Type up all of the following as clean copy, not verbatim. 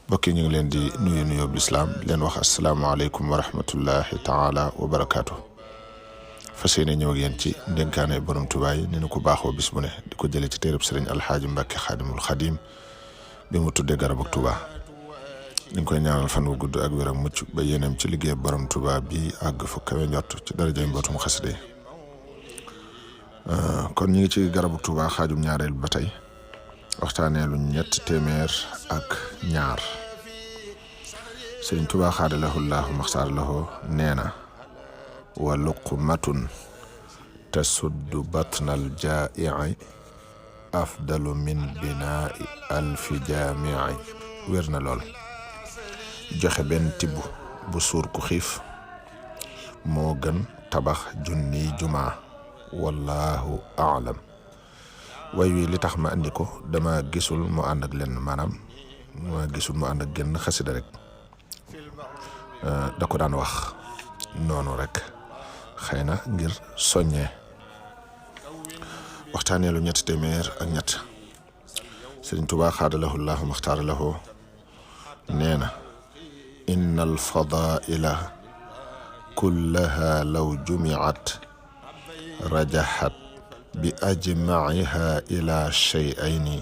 bokki ñu ngi leen di nuyu nuyoo lislaam leen wax asalaamaaleykum wa rahmatullahi taala wa barakaatu. fas yéene ñëw ak yéen ci ndénkaane borom Tuubaa yi ni ñu ko baaxoo bis bu ne di ko jëlee ci téereb sëriñ alxaaji Mbàkke xaadimul xadim bi mu tuddee garab ak Tuubaa ñu ngi koy ñaanal fan wu gudd ak wér ak mucc ba yéeneem ci liggéey borom Tuubaa bi àgg fu kawe njott ci darajay mbootum xasida yi. kon ñu ngi ci garabu Tuubaa xaajum ñaareel ba tey waxtaanee lu ñett téeméer ak ñaar. sëriñ Tuubaa xaadalahu llaahu maxtaar lahu nee na wa luqmatun tasuddu batnal jaa'i afdalu min binaa'i alfi jaami'i. wér na lool. joxe benn tibb bu suur ku xiif moo gën tabax junniy jumaa wallahu aalam. way wi li tax ma andi ko dama gisul mu ànd ak lenn maanaam ma gisul mu ànd ak genn xasida rek da ko daan wax noonu rek xëy na ngir soññee. waxtaanee lu ñetti téeméer ak ñett. sëriñ Tuubaa xaadalahu llaahu maxtaara lahu nee na inna alfadaila kullaha law jumiat rajaxat bi ajmaciha ila shay'ayni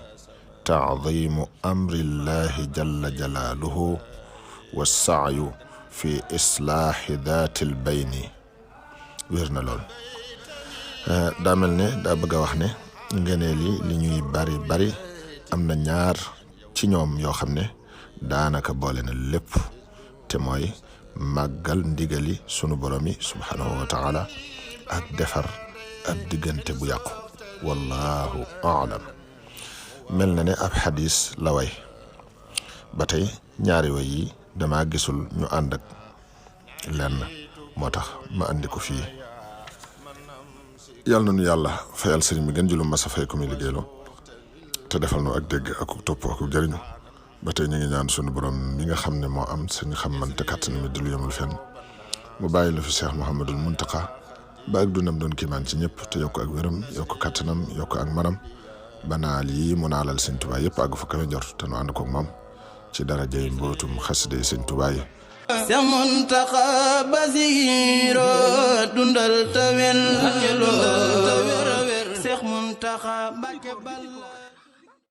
taadimu amrillahi jalla jalaaluhu wassaayu fi islaahi daatil bayni. wér na lool. daa mel ne daa bëgg a wax ne ngëneel yi li ñuy bari bari am na ñaar ci ñoom yoo xam ne daanaka boole na lépp te mooy màggal ndigali sunu borom yi subhanahu wa taala ak defar ab diggante bu yàqu wallahu aalam. mel na ne ab xadis la way ba tey ñaari way yi dama gisul ñu ànd ak lenn moo tax ma andi ko fii. yàlla na nu yàlla fayal sëriñ bi gën julum masa fay ko muy liggéeyloo te defal nu ak dégg ak topp ak jëriñu. ba tey ñu ngi ñaan sunu borom mi nga xam ne moo am suñu xam man te kàttan mi di lu yemul fenn mu bàyyi la fi Cheikh Mouhamadul Muntaqa ba ak dunam doon kiimaan ci ñëpp te yokk ak wéram yokk kàttanam yokk ak manam ba naal yi mu naalal sëñ Tuubaa yëpp àgg fa kawe njort te nu ànd koog moom ci darajay mbootum xasida sëñ Tuubaa yi. Seex Muntaqa Basiiro dundal tawel Seex Muntaqa Mbàkke bal